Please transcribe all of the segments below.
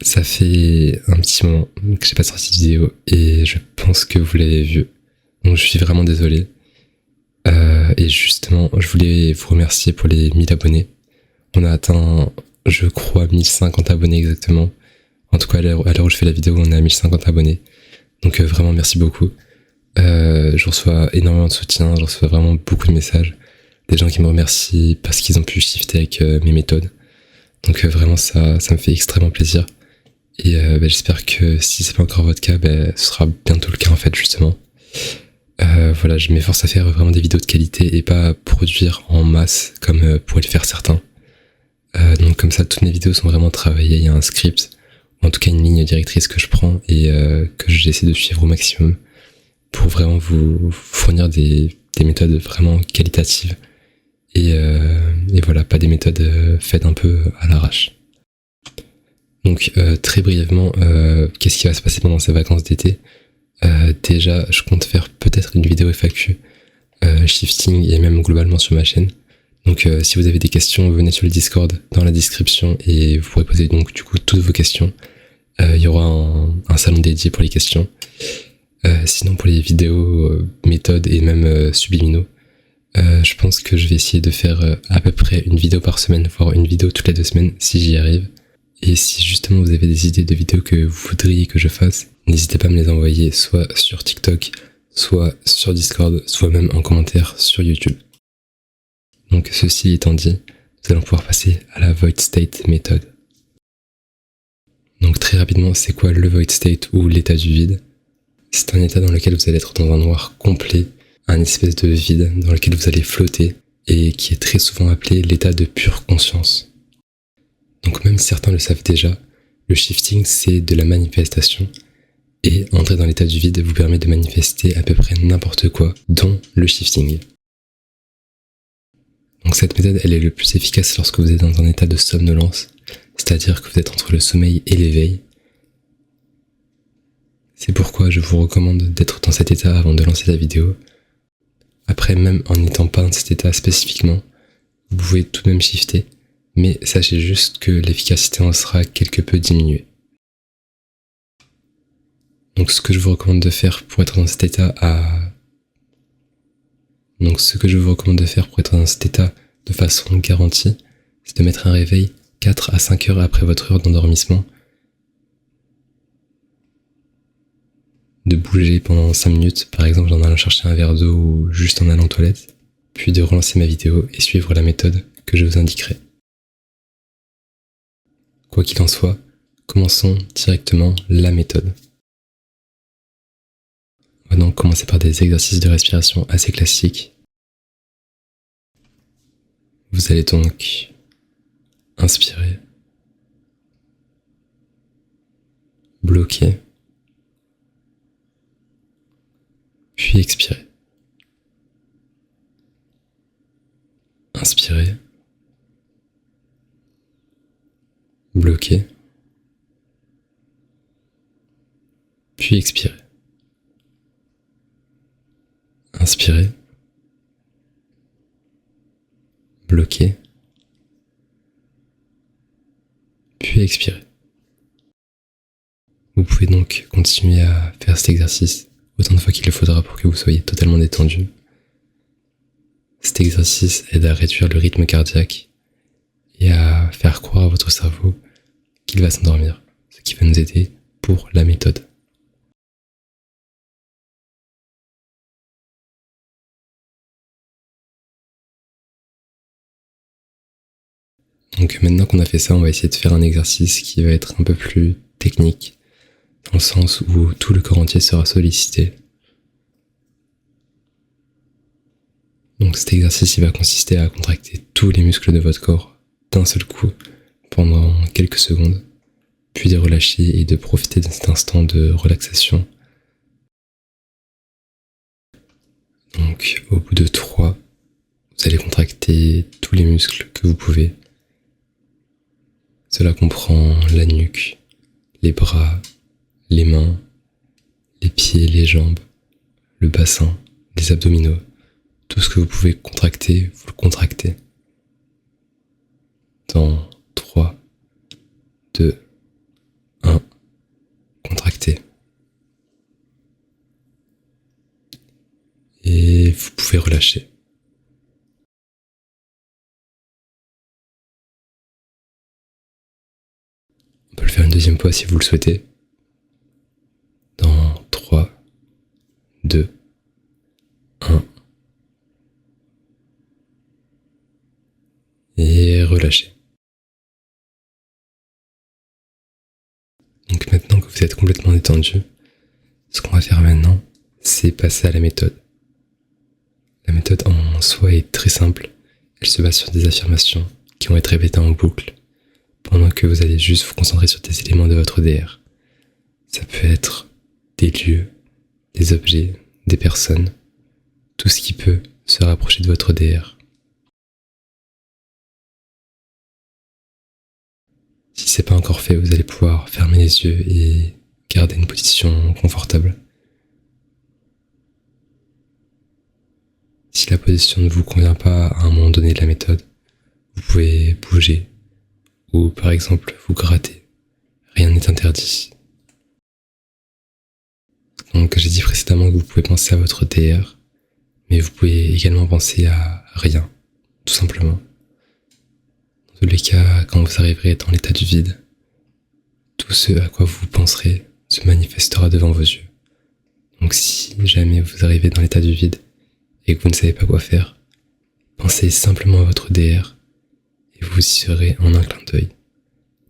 Ça fait un petit moment que j'ai pas sorti de vidéo et je pense que vous l'avez vu. Donc je suis vraiment désolé. Et justement, je voulais vous remercier pour les 1000 abonnés. On a atteint, je crois, 1050 abonnés exactement. En tout cas, à l'heure où je fais la vidéo, on est à 1050 abonnés. Donc vraiment, merci beaucoup. Je reçois énormément de soutien, je reçois vraiment beaucoup de messages. Des gens qui me remercient parce qu'ils ont pu shifter avec mes méthodes. Donc vraiment, ça me fait extrêmement plaisir. Et j'espère que si c'est pas encore votre cas, ce sera bientôt le cas en fait justement. Voilà, je m'efforce à faire vraiment des vidéos de qualité et pas produire en masse comme pourraient le faire certains. Donc comme ça, toutes mes vidéos sont vraiment travaillées, il y a un script, ou en tout cas une ligne directrice que je prends et que j'essaie de suivre au maximum pour vraiment vous fournir des méthodes vraiment qualitatives et voilà, pas des méthodes faites un peu à l'arrache. Donc très brièvement, qu'est-ce qui va se passer pendant ces vacances d'été? Déjà, je compte faire peut-être une vidéo FAQ, shifting et même globalement sur ma chaîne. Donc si vous avez des questions, venez sur le Discord dans la description et vous pourrez poser donc du coup toutes vos questions. Il y aura un salon dédié pour les questions. Sinon pour les vidéos, méthodes et même subliminaux, je pense que je vais essayer de faire à peu près une vidéo par semaine, voire une vidéo toutes les 2 semaines si j'y arrive. Et si justement vous avez des idées de vidéos que vous voudriez que je fasse, n'hésitez pas à me les envoyer soit sur TikTok, soit sur Discord, soit même en commentaire sur YouTube. Donc ceci étant dit, nous allons pouvoir passer à la Void State méthode. Donc très rapidement, c'est quoi le Void State ou l'état du vide? C'est un état dans lequel vous allez être dans un noir complet, un espèce de vide dans lequel vous allez flotter et qui est très souvent appelé l'état de pure conscience. Donc même certains le savent déjà, le shifting c'est de la manifestation et entrer dans l'état du vide vous permet de manifester à peu près n'importe quoi, dont le shifting. Donc cette méthode elle est le plus efficace lorsque vous êtes dans un état de somnolence, c'est-à-dire que vous êtes entre le sommeil et l'éveil. C'est pourquoi je vous recommande d'être dans cet état avant de lancer la vidéo. Après, même en n'étant pas dans cet état spécifiquement, vous pouvez tout de même shifter, mais sachez juste que l'efficacité en sera quelque peu diminuée. Donc ce que je vous recommande de faire pour être dans cet état de façon garantie, c'est de mettre un réveil 4 à 5 heures après votre heure d'endormissement, de bouger pendant 5 minutes, par exemple en allant chercher un verre d'eau ou juste en allant aux toilettes, puis de relancer ma vidéo et suivre la méthode que je vous indiquerai. Quoi qu'il en soit, commençons directement la méthode. On va donc commencer par des exercices de respiration assez classiques. Vous allez donc inspirer, bloquer, puis expirer. Inspirer, bloquer, puis expirer. Inspirer, bloquer, puis expirer. Vous pouvez donc continuer à faire cet exercice autant de fois qu'il le faudra pour que vous soyez totalement détendu. Cet exercice aide à réduire le rythme cardiaque et à faire croire à votre cerveau qu'il va s'endormir, ce qui va nous aider pour la méthode. Donc maintenant qu'on a fait ça, on va essayer de faire un exercice qui va être un peu plus technique, dans le sens où tout le corps entier sera sollicité. Donc cet exercice il va consister à contracter tous les muscles de votre corps d'un seul coup pendant quelques secondes, puis de relâcher et de profiter de cet instant de relaxation. Donc au bout de 3, vous allez contracter tous les muscles que vous pouvez. Cela comprend la nuque, les bras, les mains, les pieds, les jambes, le bassin, les abdominaux. Tout ce que vous pouvez contracter, vous le contractez. Dans 3, 2, et vous pouvez relâcher. On peut le faire une deuxième fois si vous le souhaitez. Dans 3, 2, 1. Et relâchez. Donc maintenant que vous êtes complètement détendu, ce qu'on va faire maintenant, c'est passer à la méthode. La méthode en soi est très simple. Elle se base sur des affirmations qui vont être répétées en boucle pendant que vous allez juste vous concentrer sur des éléments de votre DR. Ça peut être des lieux, des objets, des personnes, tout ce qui peut se rapprocher de votre DR. Si c'est pas encore fait, vous allez pouvoir fermer les yeux et garder une position confortable. Si la position ne vous convient pas à un moment donné de la méthode, vous pouvez bouger ou par exemple vous gratter. Rien n'est interdit. Donc j'ai dit précédemment que vous pouvez penser à votre DR, mais vous pouvez également penser à rien, tout simplement. Dans tous les cas, quand vous arriverez dans l'état du vide, tout ce à quoi vous penserez se manifestera devant vos yeux. Donc si jamais vous arrivez dans l'état du vide et que vous ne savez pas quoi faire, pensez simplement à votre DR et vous y serez en un clin d'œil.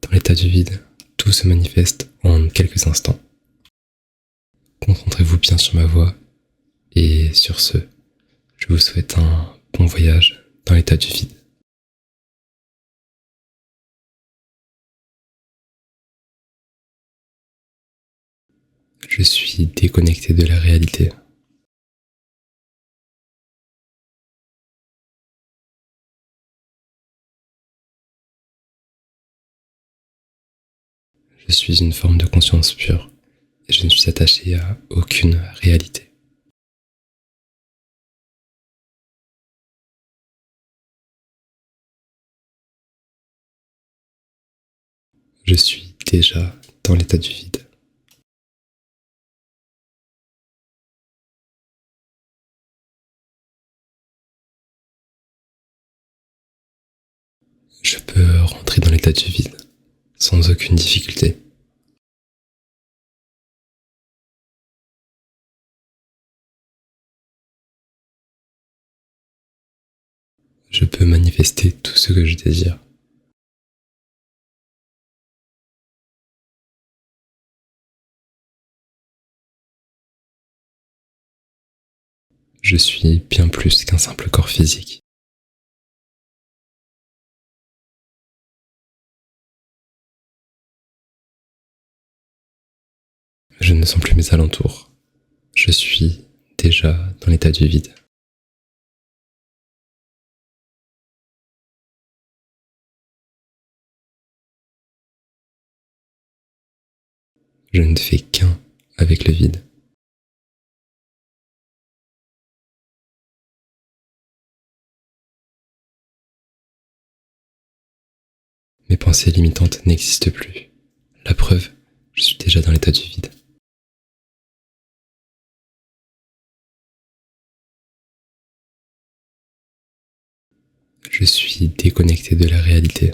Dans l'état du vide, tout se manifeste en quelques instants. Concentrez-vous bien sur ma voix et sur ce, je vous souhaite un bon voyage dans l'état du vide. Je suis déconnecté de la réalité. Je suis une forme de conscience pure et je ne suis attaché à aucune réalité. Je suis déjà dans l'état du vide. Je peux rentrer dans l'état du vide sans aucune difficulté. Je peux manifester tout ce que je désire. Je suis bien plus qu'un simple corps physique. Je ne sens plus mes alentours. Je suis déjà dans l'état du vide. Je ne fais qu'un avec le vide. Mes pensées limitantes n'existent plus. La preuve, je suis déjà dans l'état du vide. Je suis déconnecté de la réalité.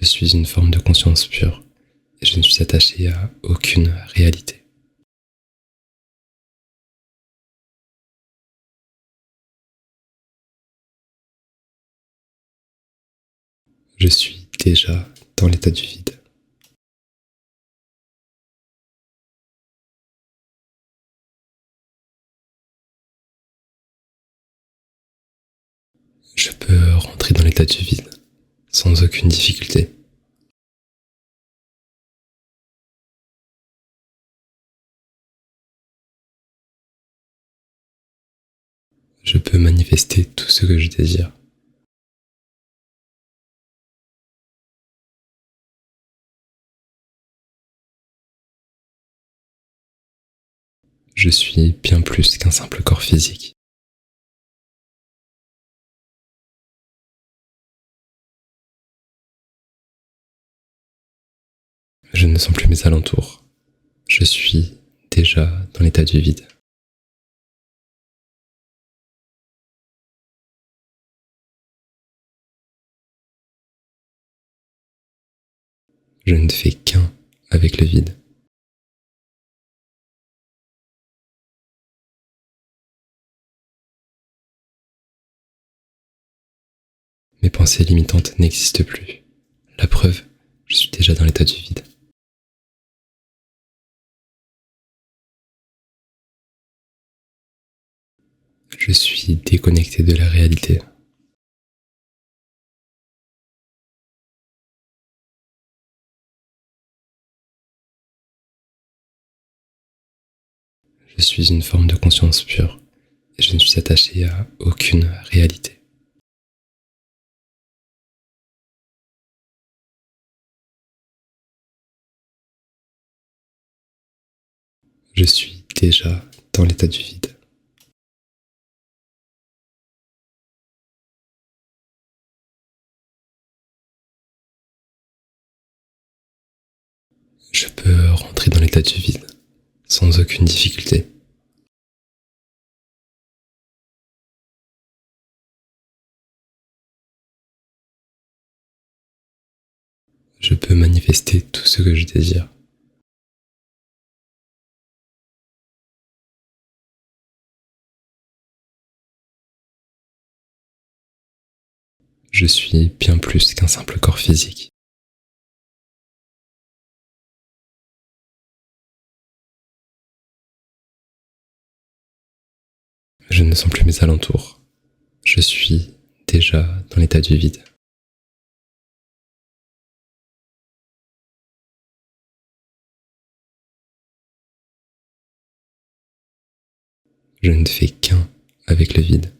Je suis une forme de conscience pure et je ne suis attaché à aucune réalité. Je suis déjà dans l'état du vide. Je peux rentrer dans l'état du vide sans aucune difficulté. Je peux manifester tout ce que je désire. Je suis bien plus qu'un simple corps physique. Je ne sens plus mes alentours. Je suis déjà dans l'état du vide. Je ne fais qu'un avec le vide. Mes pensées limitantes n'existent plus. La preuve, je suis déjà dans l'état du vide. Je suis déconnecté de la réalité. Je suis une forme de conscience pure et je ne suis attaché à aucune réalité. Je suis déjà dans l'état du vide. Je peux rentrer dans l'état du vide sans aucune difficulté. Je peux manifester tout ce que je désire. Je suis bien plus qu'un simple corps physique. Je ne sens plus mes alentours. Je suis déjà dans l'état du vide. Je ne fais qu'un avec le vide.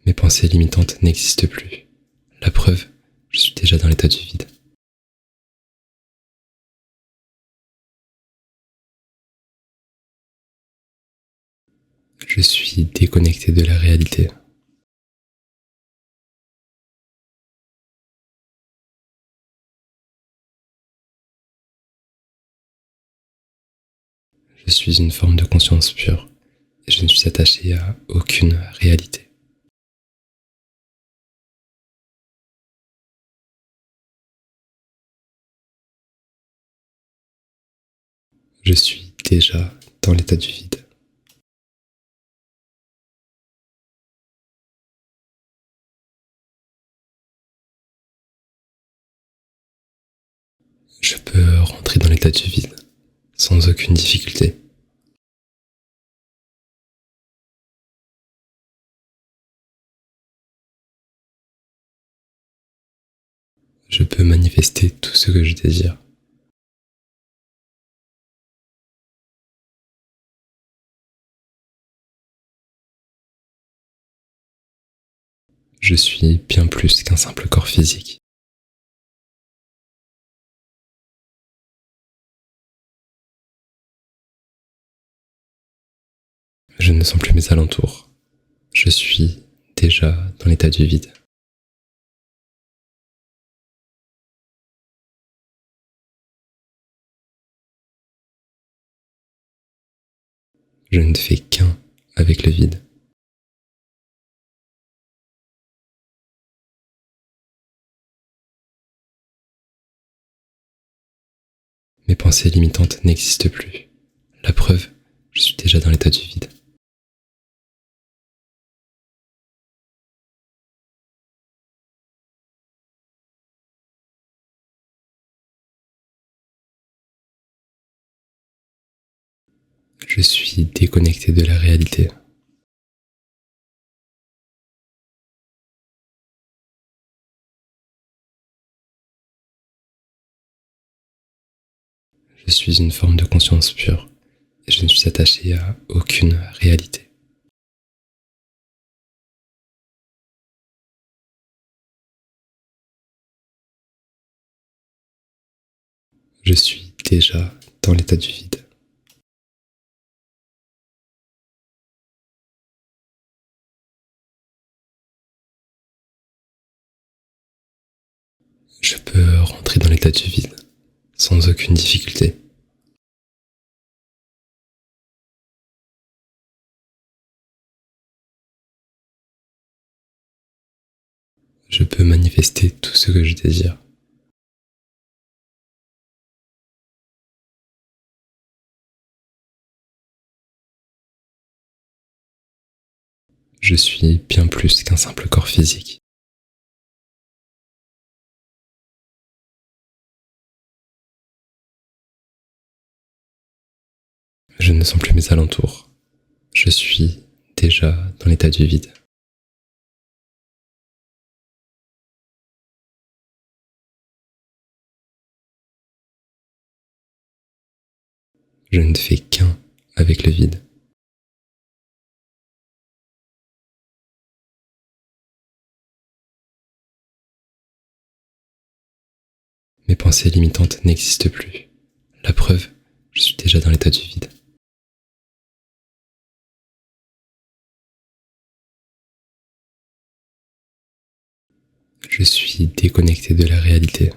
Mes pensées limitantes n'existent plus. La preuve, je suis déjà dans l'état du vide. Je suis déconnecté de la réalité. Je suis une forme de conscience pure et je ne suis attaché à aucune réalité. Je suis déjà dans l'état du vide. Je peux rentrer dans l'état du vide sans aucune difficulté. Je peux manifester tout ce que je désire. Je suis bien plus qu'un simple corps physique. Je ne sens plus mes alentours. Je suis déjà dans l'état du vide. Je ne fais qu'un avec le vide. Mes pensées limitantes n'existent plus. La preuve, je suis déjà dans l'état du vide. Je suis déconnecté de la réalité. Je suis une forme de conscience pure et je ne suis attaché à aucune réalité. Je suis déjà dans l'état du vide. Je peux rentrer dans l'état du vide sans aucune difficulté. Je peux manifester tout ce que je désire. Je suis bien plus qu'un simple corps physique. Je ne sens plus mes alentours. Je suis déjà dans l'état du vide. Je ne fais qu'un avec le vide. Mes pensées limitantes n'existent plus. La preuve, je suis déjà dans l'état du vide. Je suis déconnecté de la réalité.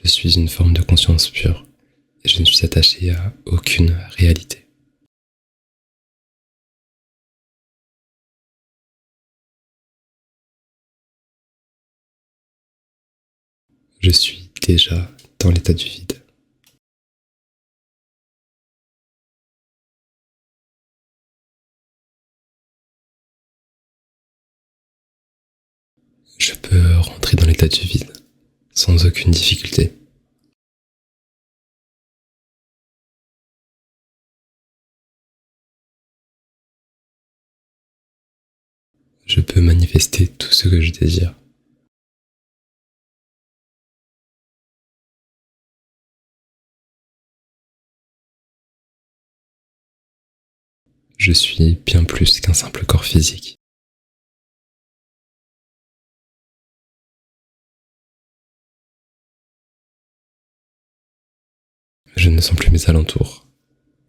Je suis une forme de conscience pure et je ne suis attaché à aucune réalité. Je suis déjà dans l'état du vide. Je peux rentrer dans l'état du vide sans aucune difficulté. Je peux manifester tout ce que je désire. Je suis bien plus qu'un simple corps physique. Je ne sens plus mes alentours.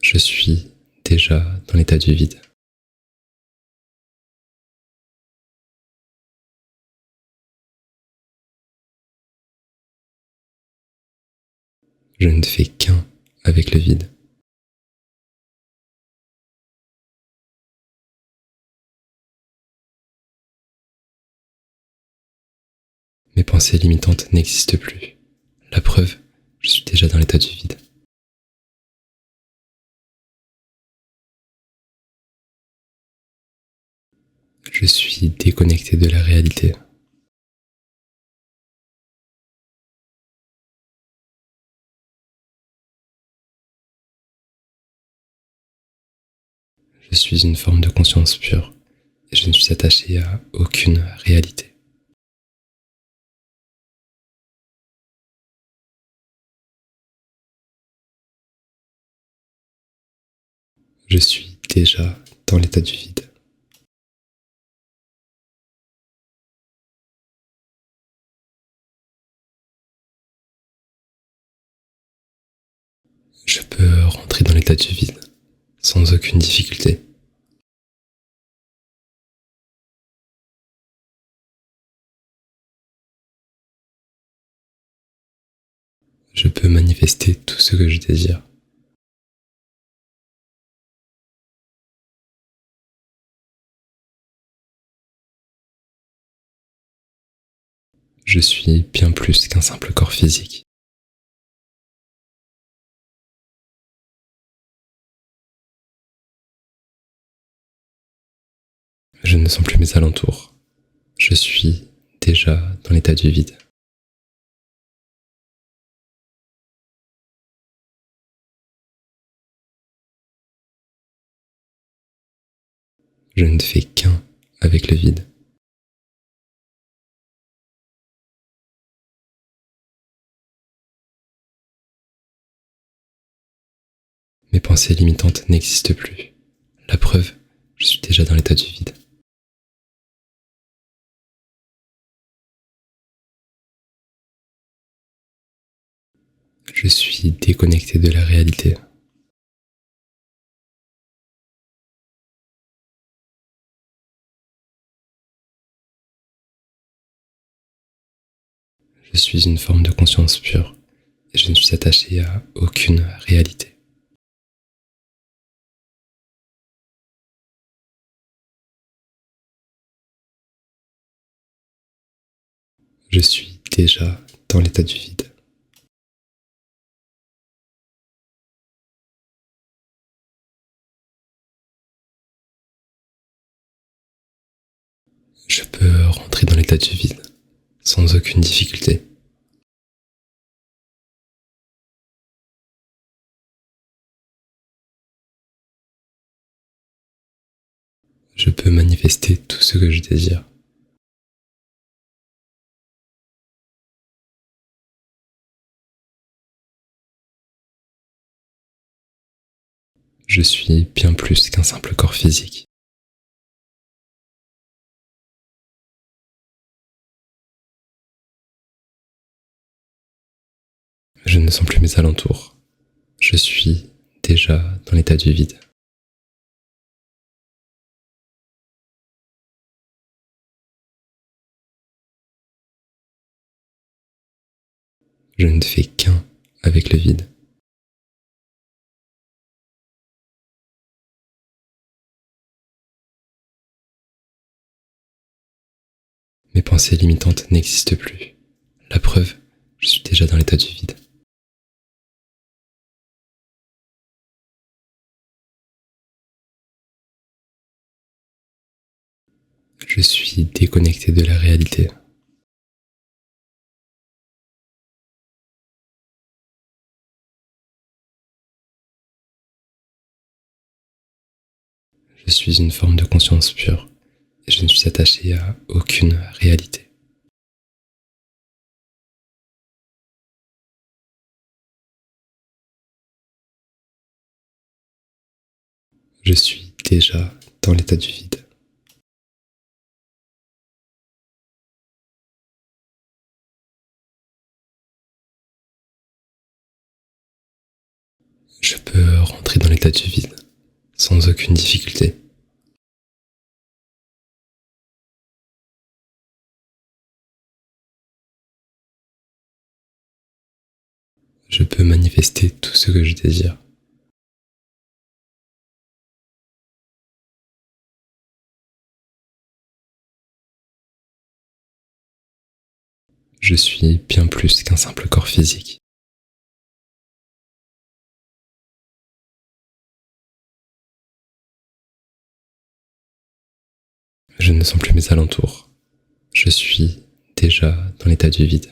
Je suis déjà dans l'état du vide. Je ne fais qu'un avec le vide. Mes pensées limitantes n'existent plus. La preuve, je suis déjà dans l'état du vide. Je suis déconnecté de la réalité. Je suis une forme de conscience pure et je ne suis attaché à aucune réalité. Je suis déjà dans l'état du vide. Je peux rentrer dans l'état du vide sans aucune difficulté. Je peux manifester tout ce que je désire. Je suis bien plus qu'un simple corps physique. Je ne sens plus mes alentours. Je suis déjà dans l'état du vide. Je ne fais qu'un avec le vide. Mes pensées limitantes n'existent plus. La preuve, je suis déjà dans l'état du vide. Je suis déconnecté de la réalité. Je suis une forme de conscience pure et je ne suis attaché à aucune réalité. Je suis déjà dans l'état du vide. Je peux rentrer dans l'état du vide sans aucune difficulté. Je peux manifester tout ce que je désire. Je suis bien plus qu'un simple corps physique. Je ne sens plus mes alentours. Je suis déjà dans l'état du vide. Je ne fais qu'un avec le vide. Mes pensées limitantes n'existent plus. La preuve, je suis déjà dans l'état du vide. Je suis déconnecté de la réalité. Je suis une forme de conscience pure et je ne suis attaché à aucune réalité. Je suis déjà dans l'état du vide. Je peux rentrer dans l'état du vide sans aucune difficulté. Je peux manifester tout ce que je désire. Je suis bien plus qu'un simple corps physique. Je ne sens plus mes alentours. Je suis déjà dans l'état du vide.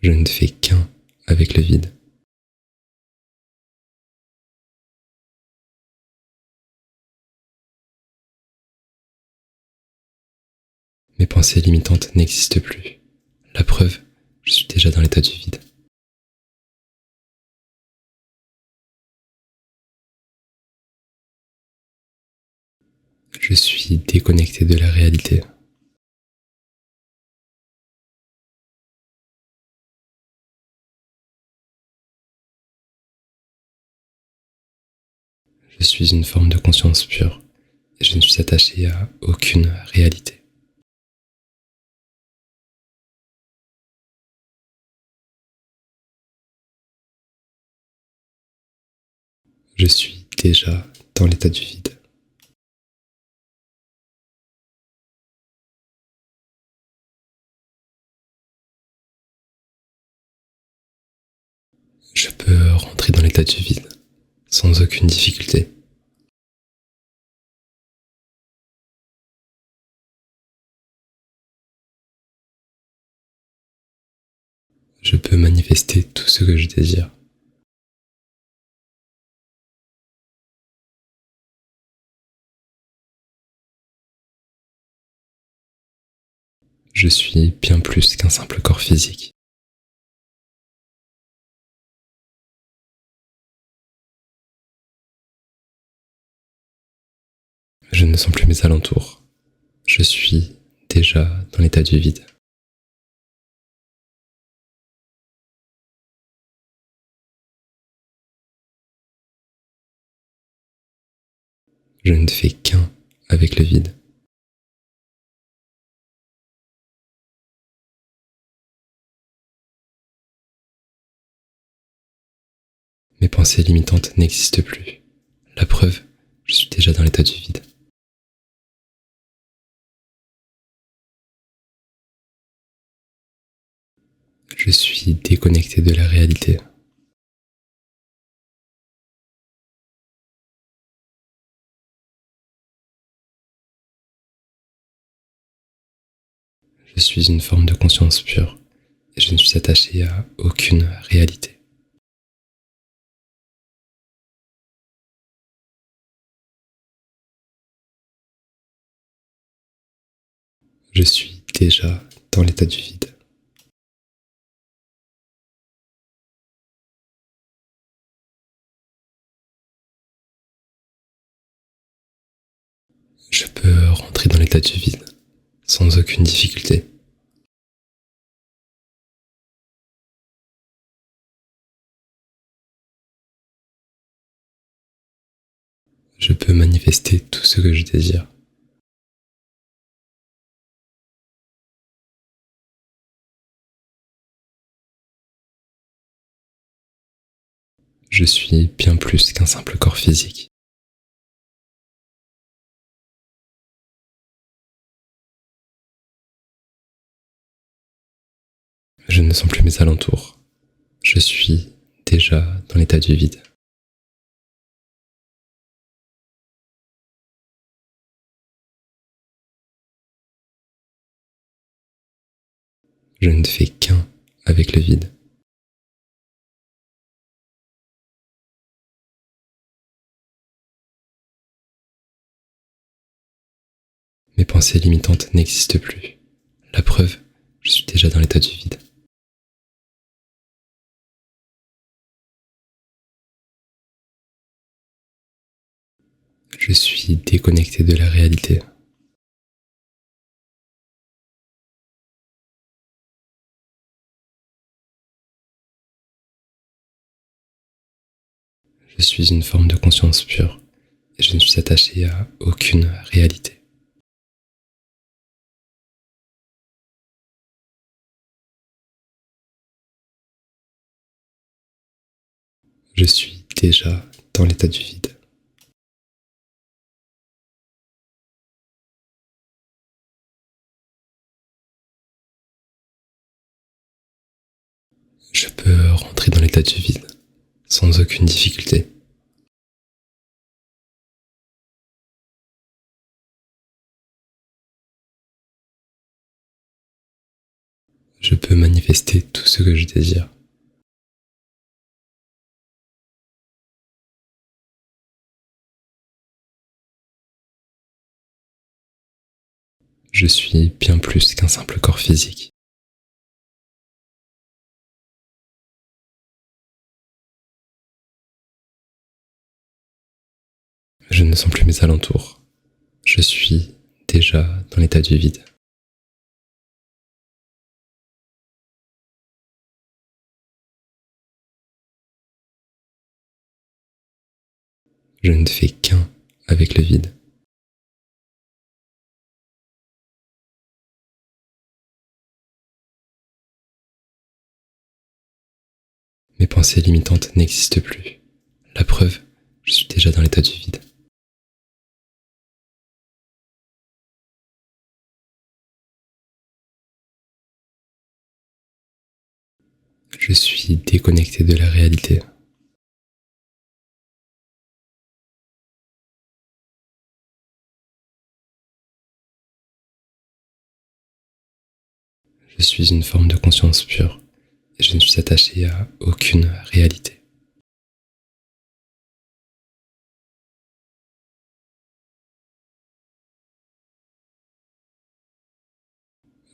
Je ne fais qu'un avec le vide. Mes pensées limitantes n'existent plus. La preuve, je suis déjà dans l'état du vide. Je suis déconnecté de la réalité. Je suis une forme de conscience pure et je ne suis attaché à aucune réalité. Je suis déjà dans l'état du vide. Je peux rentrer dans l'état du vide sans aucune difficulté. Je peux manifester tout ce que je désire. Je suis bien plus qu'un simple corps physique. Je ne sens plus mes alentours. Je suis déjà dans l'état du vide. Je ne fais qu'un avec le vide. Mes pensées limitantes n'existent plus. La preuve, je suis déjà dans l'état du vide. Je suis déconnecté de la réalité. Je suis une forme de conscience pure et je ne suis attaché à aucune réalité. Je suis déjà dans l'état du vide. Je peux rentrer dans l'état du vide sans aucune difficulté. Je peux manifester tout ce que je désire. Je suis bien plus qu'un simple corps physique. Je ne sens plus mes alentours. Je suis déjà dans l'état du vide. Je ne fais qu'un avec le vide. Mes pensées limitantes n'existent plus. La preuve, je suis déjà dans l'état du vide. Je suis déconnecté de la réalité. Je suis une forme de conscience pure et je ne suis attaché à aucune réalité. Je suis déjà dans l'état du vide. Je peux rentrer dans l'état du vide sans aucune difficulté. Je peux manifester tout ce que je désire. Je suis bien plus qu'un simple corps physique. Je ne sens plus mes alentours. Je suis déjà dans l'état du vide. Je ne fais qu'un avec le vide. Mes pensées limitantes n'existent plus. La preuve, je suis déjà dans l'état du vide. Je suis déconnecté de la réalité. Je suis une forme de conscience pure et je ne suis attaché à aucune réalité.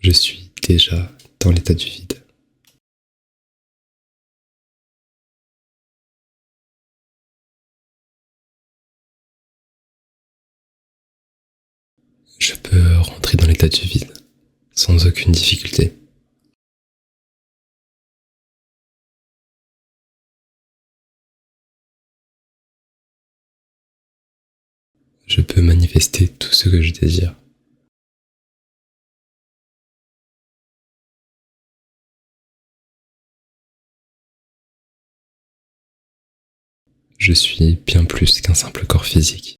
Je suis déjà dans l'état du vide. Je peux rentrer dans l'état du vide sans aucune difficulté. Je peux manifester tout ce que je désire. Je suis bien plus qu'un simple corps physique.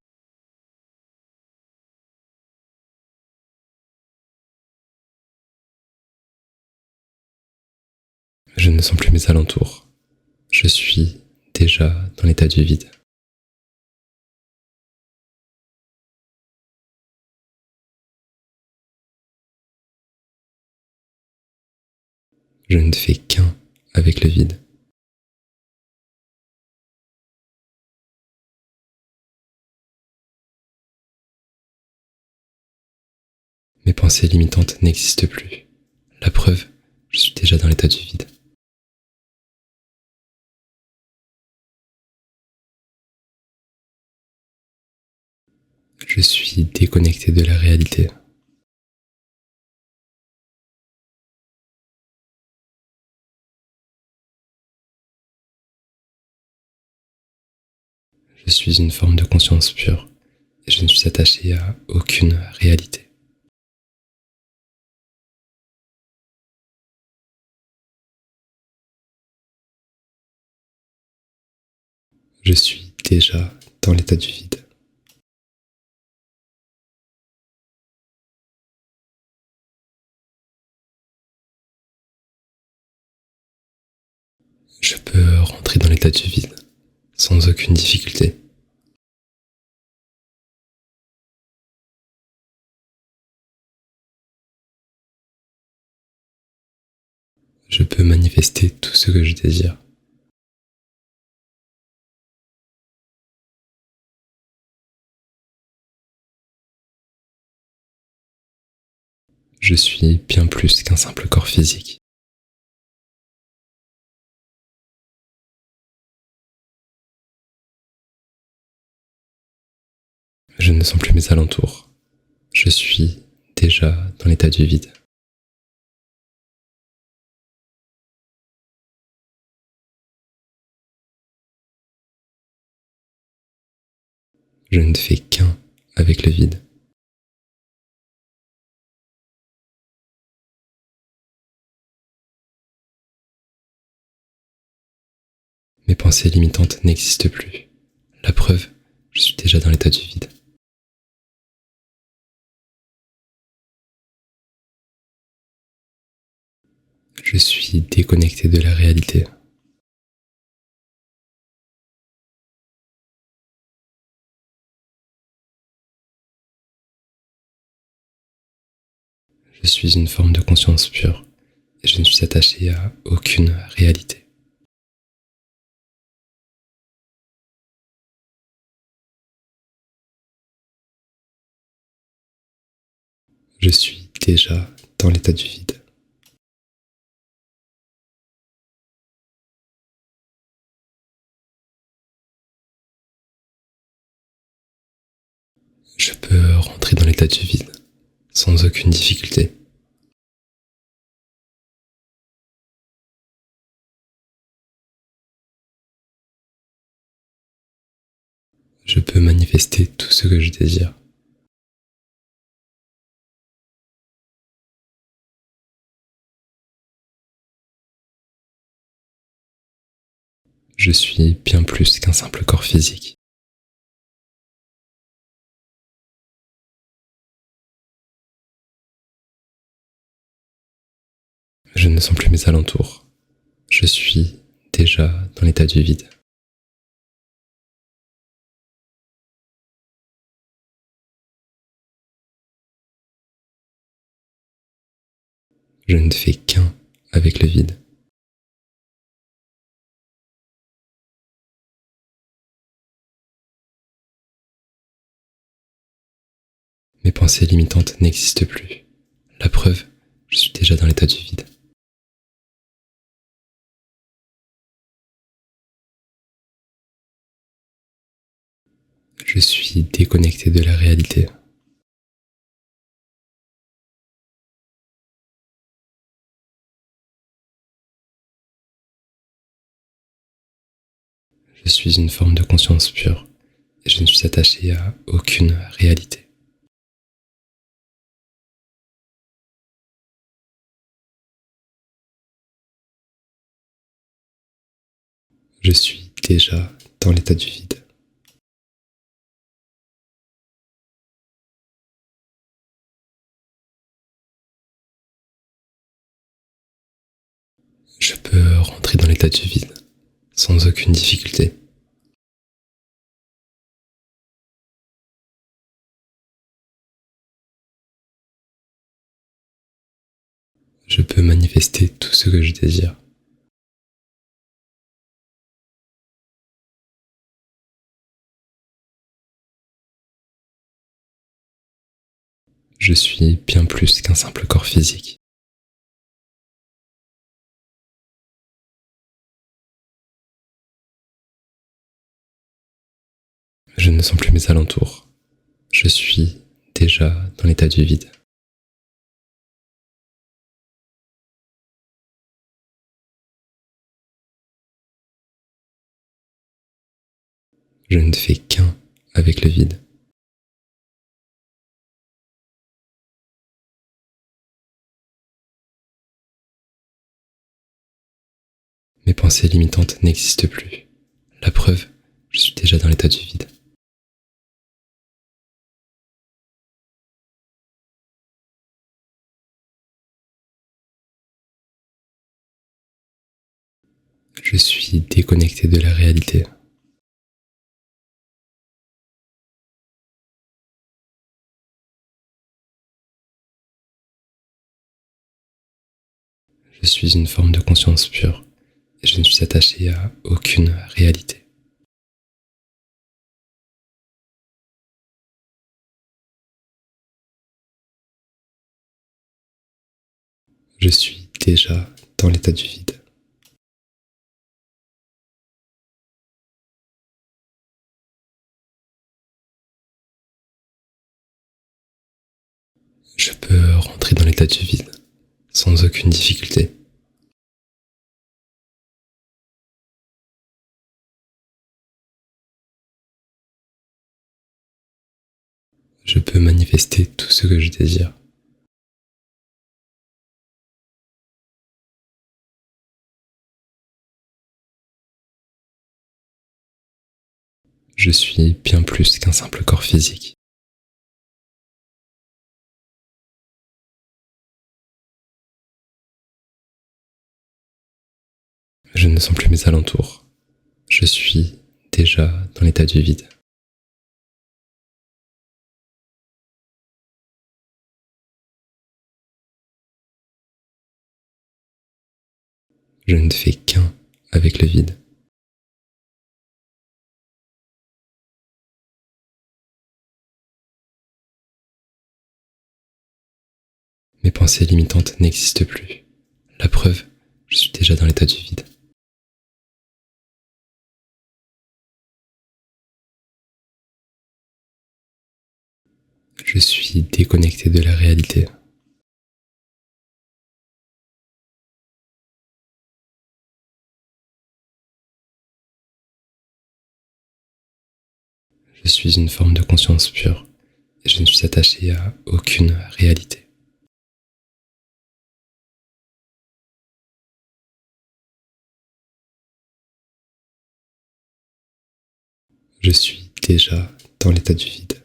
Je ne sens plus mes alentours. Je suis déjà dans l'état du vide. Je ne fais qu'un avec le vide. Mes pensées limitantes n'existent plus. La preuve, je suis déjà dans l'état du vide. Je suis déconnecté de la réalité. Je suis une forme de conscience pure et je ne suis attaché à aucune réalité. Je suis déjà dans l'état du vide. Je peux rentrer dans l'état du vide sans aucune difficulté. Je peux manifester tout ce que je désire. Je suis bien plus qu'un simple corps physique. Je ne sens plus mes alentours. Je suis déjà dans l'état du vide. Je ne fais qu'un avec le vide. Mes pensées limitantes n'existent plus. La preuve, je suis déjà dans l'état du vide. Je suis déconnecté de la réalité. Je suis une forme de conscience pure et je ne suis attaché à aucune réalité. Je suis déjà dans l'état du vide. Je peux rentrer dans l'état du vide sans aucune difficulté. Je peux manifester tout ce que je désire. Je suis bien plus qu'un simple corps physique. Je ne sens plus mes alentours. Je suis déjà dans l'état du vide. Je ne fais qu'un avec le vide. Mes pensées limitantes n'existent plus. La preuve, je suis déjà dans l'état du vide. Je suis déconnecté de la réalité. Je suis une forme de conscience pure et je ne suis attaché à aucune réalité. Je suis déjà dans l'état du vide. Je peux rentrer dans l'état du vide sans aucune difficulté. Je peux manifester tout ce que je désire. Je suis bien plus qu'un simple corps physique. Je ne sens plus mes alentours. Je suis déjà dans l'état du vide. Je ne fais qu'un avec le vide. Mes pensées limitantes n'existent plus. La preuve, je suis déjà dans l'état du vide. Je suis déconnecté de la réalité. Je suis une forme de conscience pure et je ne suis attaché à aucune réalité. Je suis déjà dans l'état du vide. Je peux rentrer dans l'état du vide sans aucune difficulté. Je peux manifester tout ce que je désire. Je suis bien plus qu'un simple corps physique. Je ne sens plus mes alentours. Je suis déjà dans l'état du vide. Je ne fais qu'un avec le vide. Mes pensées limitantes n'existent plus. La preuve, je suis déjà dans l'état du vide. Je suis déconnecté de la réalité. Je suis une forme de conscience pure et je ne suis attaché à aucune réalité. Je suis déjà dans l'état du vide.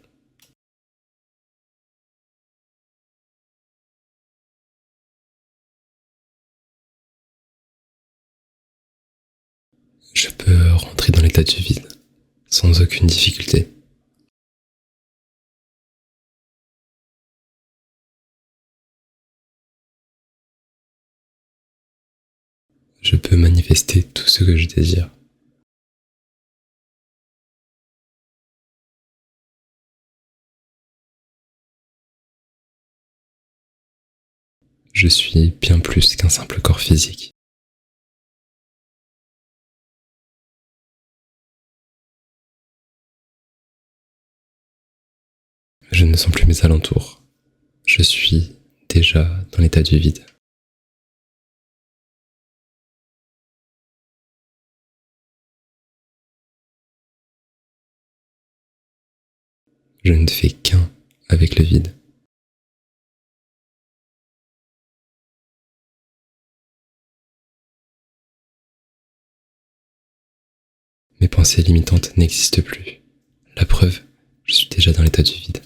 Je peux rentrer dans l'état du vide sans aucune difficulté. Je peux manifester tout ce que je désire. Je suis bien plus qu'un simple corps physique. Je ne sens plus mes alentours. Je suis déjà dans l'état du vide. Je ne fais qu'un avec le vide. Mes pensées limitantes n'existent plus. La preuve, je suis déjà dans l'état du vide.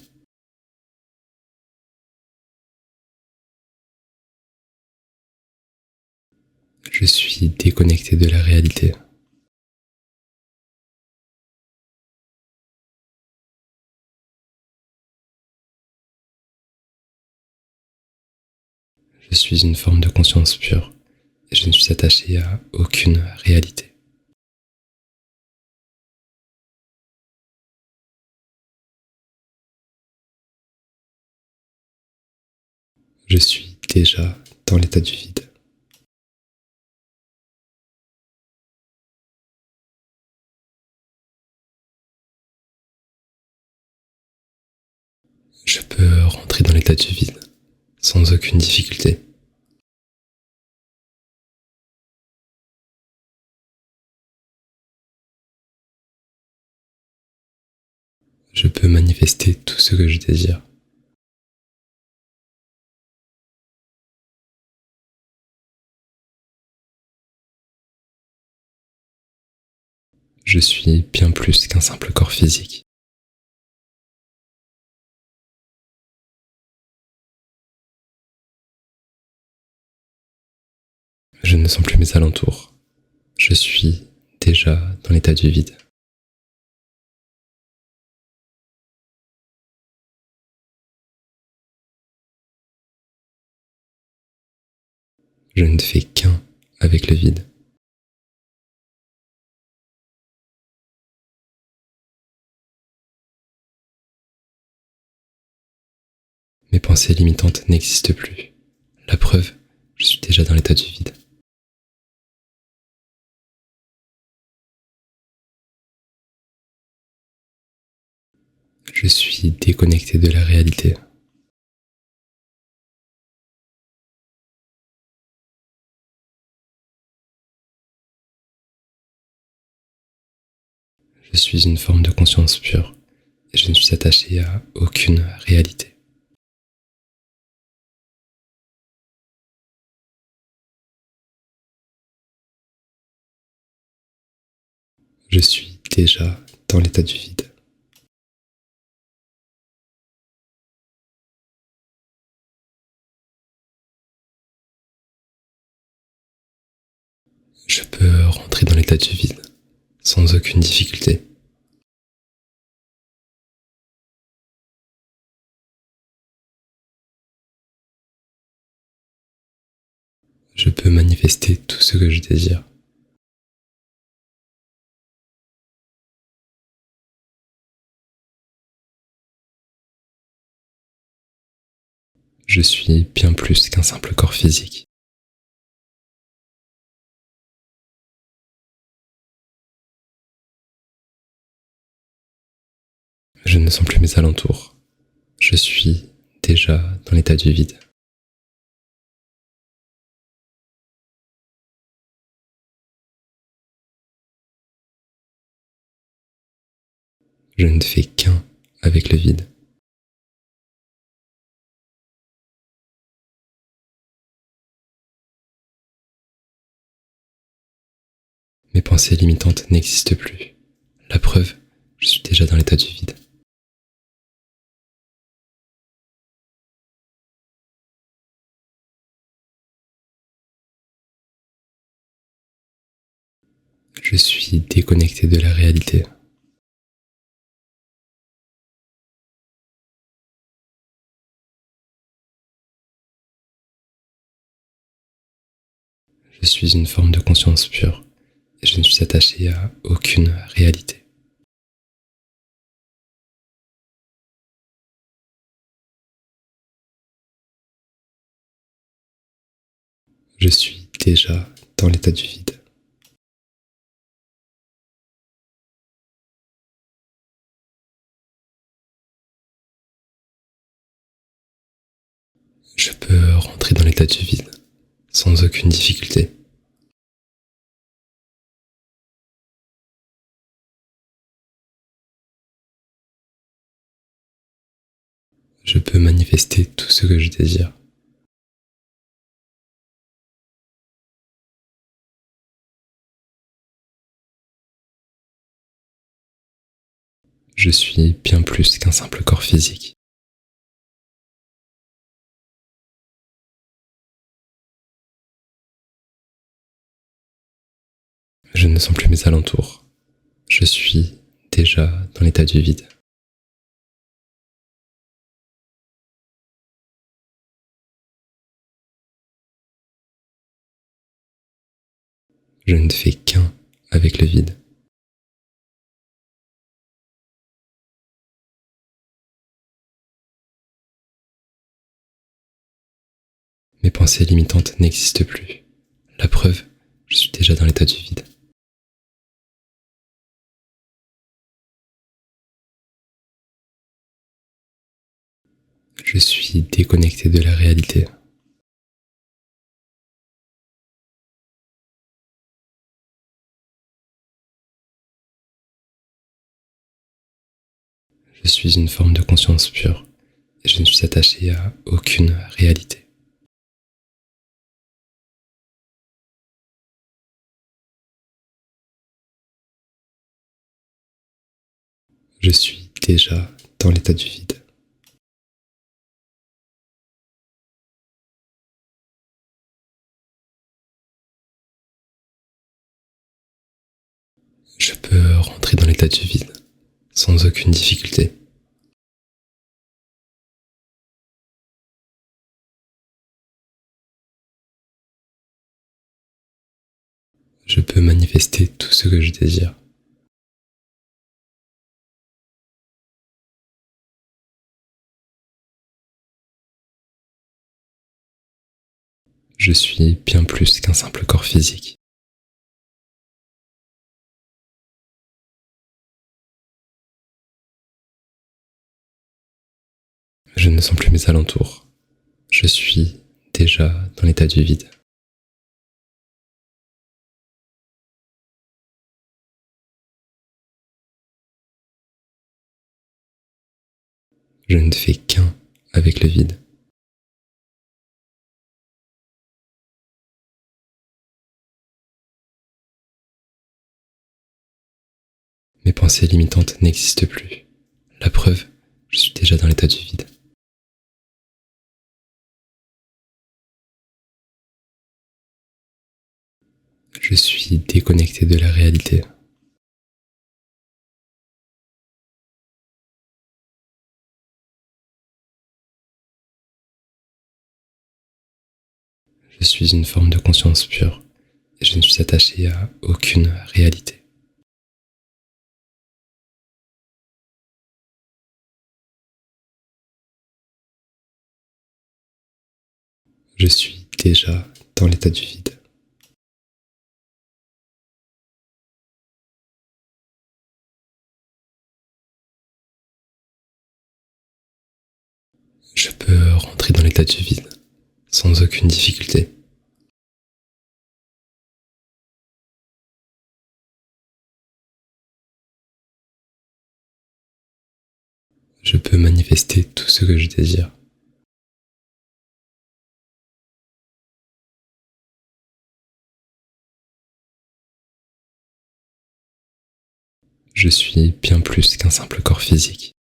Je suis déconnecté de la réalité. Je suis une forme de conscience pure et je ne suis attaché à aucune réalité. Je suis déjà dans l'état du vide. Je peux rentrer dans l'état du vide sans aucune difficulté. Je peux manifester tout ce que je désire. Je suis bien plus qu'un simple corps physique. Je ne sens plus mes alentours. Je suis déjà dans l'état du vide. Je ne fais qu'un avec le vide. Mes pensées limitantes n'existent plus. La preuve, je suis déjà dans l'état du vide. Je suis déconnecté de la réalité. Je suis une forme de conscience pure et je ne suis attaché à aucune réalité. Je suis déjà dans l'état du vide. Je peux rentrer dans l'état du vide sans aucune difficulté. Je peux manifester tout ce que je désire. Je suis bien plus qu'un simple corps physique. Je ne sens plus mes alentours. Je suis déjà dans l'état du vide. Je ne fais qu'un avec le vide. Mes pensées limitantes n'existent plus. La preuve, je suis déjà dans l'état du vide. Je suis déconnecté de la réalité. Je suis une forme de conscience pure et je ne suis attaché à aucune réalité. Je suis déjà dans l'état du vide. Je peux rentrer dans l'état du vide sans aucune difficulté. Je peux manifester tout ce que je désire. Je suis bien plus qu'un simple corps physique. Je ne sens plus mes alentours. Je suis déjà dans l'état du vide. Je ne fais qu'un avec le vide. Mes pensées limitantes n'existent plus. La preuve, je suis déjà dans l'état du vide. Je suis déconnecté de la réalité. Je suis une forme de conscience pure et je ne suis attaché à aucune réalité. Je suis déjà dans l'état du vide. Je peux rentrer dans l'état du vide sans aucune difficulté. Je peux manifester tout ce que je désire. Je suis bien plus qu'un simple corps physique. Je ne sens plus mes alentours. Je suis déjà dans l'état du vide. Je ne fais qu'un avec le vide. Mes pensées limitantes n'existent plus. La preuve, je suis déjà dans l'état du vide. Je suis déconnecté de la réalité. Je suis une forme de conscience pure et je ne suis attaché à aucune réalité. Je suis déjà dans l'état du vide. Je peux rentrer dans l'état du vide sans aucune difficulté. Je peux manifester tout ce que je désire. Je suis bien plus qu'un simple corps physique.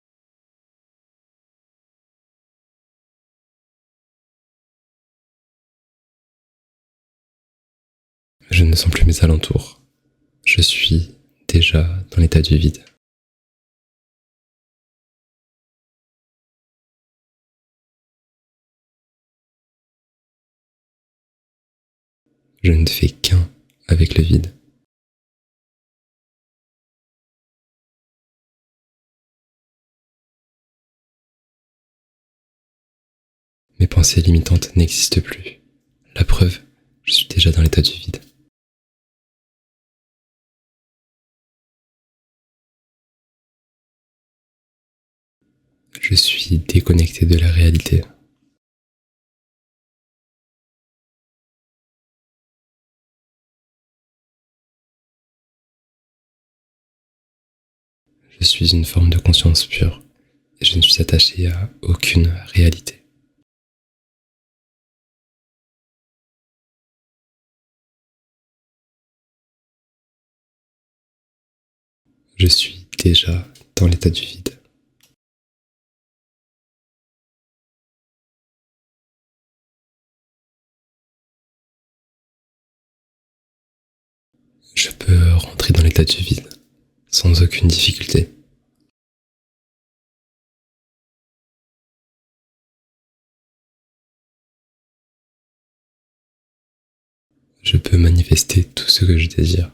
Je ne sens plus mes alentours. Je suis déjà dans l'état du vide. Je ne fais qu'un avec le vide. Mes pensées limitantes n'existent plus. La preuve, je suis déjà dans l'état du vide. Je suis déconnecté de la réalité. Je suis une forme de conscience pure et je ne suis attaché à aucune réalité. Je suis déjà dans l'état du vide. Je peux rentrer dans l'état du vide sans aucune difficulté. Je peux manifester tout ce que je désire.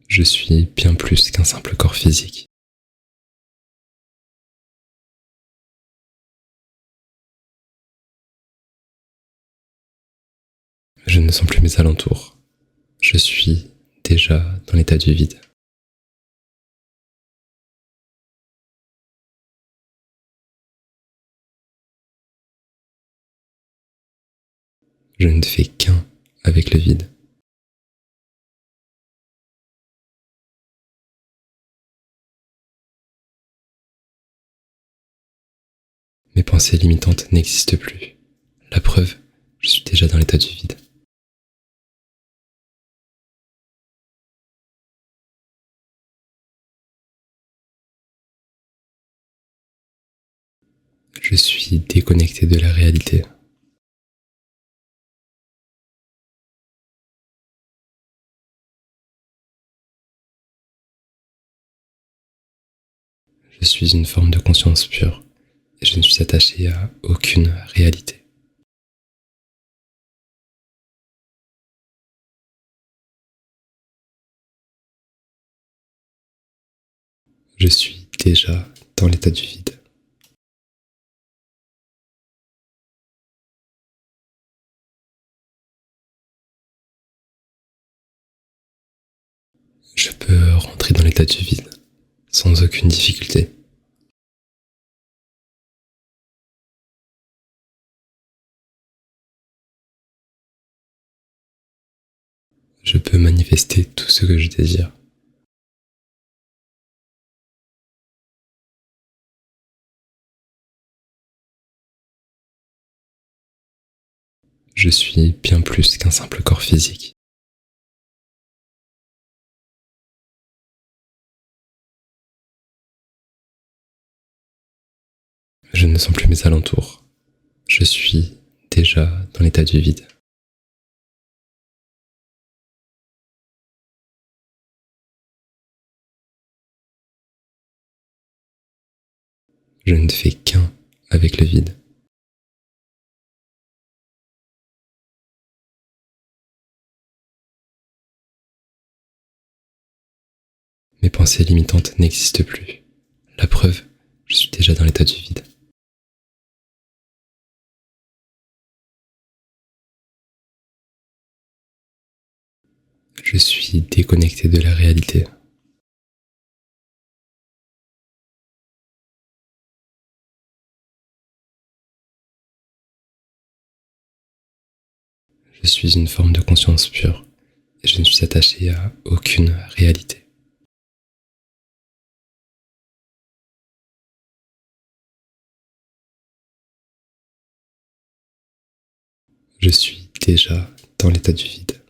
Je suis bien plus qu'un simple corps physique. Je ne sens plus mes alentours. Je suis déjà dans l'état du vide. Je ne fais qu'un avec le vide. Mes pensées limitantes n'existent plus. La preuve, je suis déjà dans l'état du vide. Je suis déconnecté de la réalité. Je suis une forme de conscience pure et je ne suis attaché à aucune réalité. Je suis déjà dans l'état du vide. Je peux rentrer dans l'état du vide sans aucune difficulté. Je peux manifester tout ce que je désire. Je suis bien plus qu'un simple corps physique. Je ne sens plus mes alentours. Je suis déjà dans l'état du vide. Je ne fais qu'un avec le vide. Mes pensées limitantes n'existent plus. La preuve, je suis déjà dans l'état du vide. Je suis déconnecté de la réalité. Je suis une forme de conscience pure et je ne suis attaché à aucune réalité. Je suis déjà dans l'état du vide.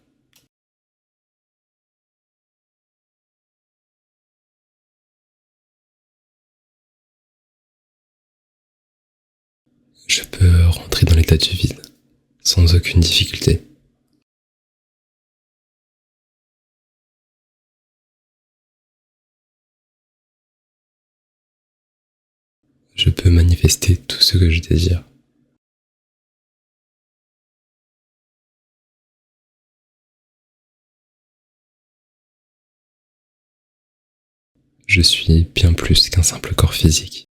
Je peux rentrer dans l'état du vide sans aucune difficulté. Je peux manifester tout ce que je désire. Je suis bien plus qu'un simple corps physique.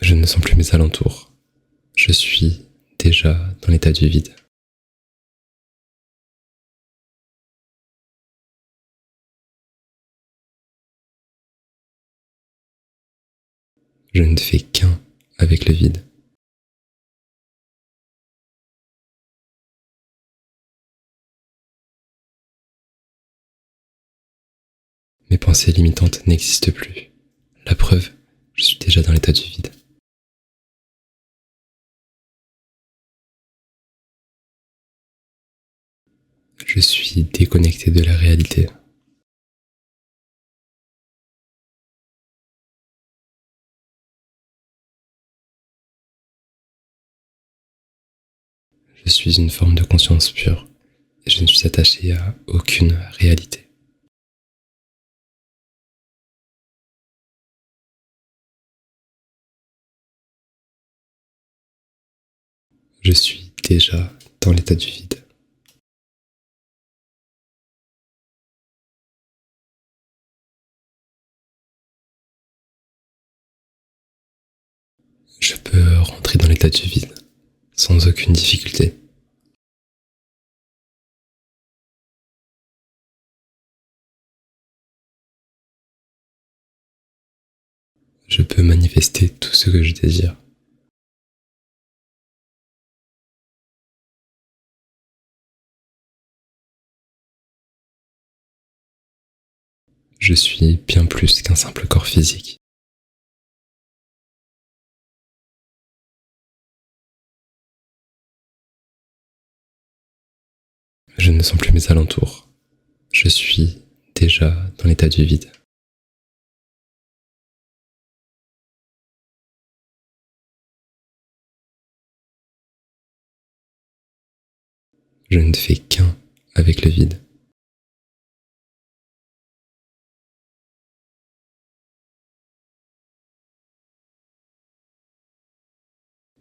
Je ne sens plus mes alentours. Je suis déjà dans l'état du vide. Je ne fais qu'un avec le vide. Mes pensées limitantes n'existent plus. La preuve, je suis déjà dans l'état du vide. Je suis déconnecté de la réalité. Je suis une forme de conscience pure et je ne suis attaché à aucune réalité. Je suis déjà dans l'état du vide. Je peux rentrer dans l'état du vide sans aucune difficulté. Je peux manifester tout ce que je désire. Je suis bien plus qu'un simple corps physique. Je ne sens plus mes alentours. Je suis déjà dans l'état du vide. Je ne fais qu'un avec le vide.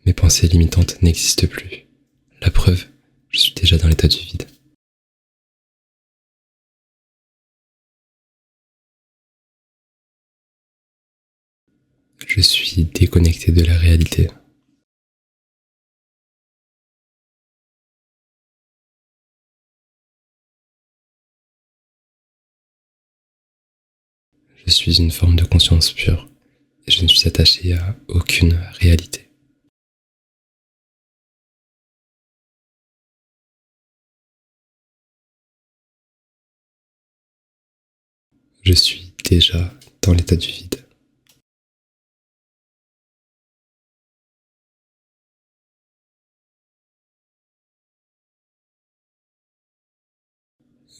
Mes pensées limitantes n'existent plus. La preuve, je suis déjà dans l'état du vide. Je suis déconnecté de la réalité. Je suis une forme de conscience pure et je ne suis attaché à aucune réalité. Je suis déjà dans l'état du vide.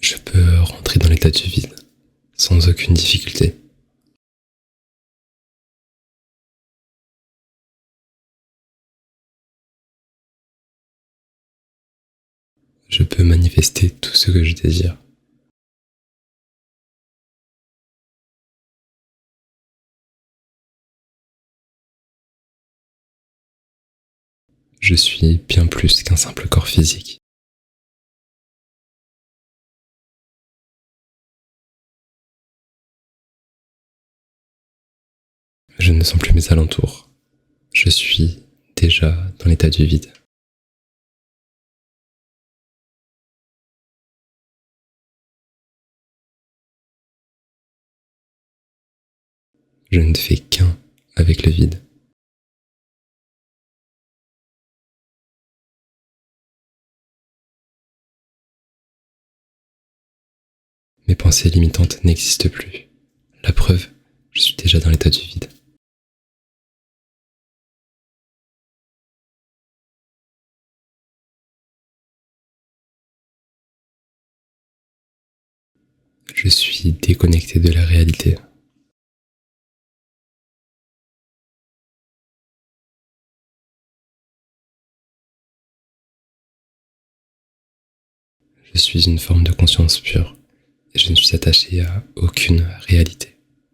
Je peux rentrer dans l'état du vide sans aucune difficulté. Je peux manifester tout ce que je désire. Je suis bien plus qu'un simple corps physique. Je ne sens plus mes alentours. Je suis déjà dans l'état du vide. Je ne fais qu'un avec le vide. Mes pensées limitantes n'existent plus. La preuve, je suis déjà dans l'état du vide. Je suis déconnecté de la réalité. Je suis une forme de conscience pure et je ne suis attaché à aucune réalité.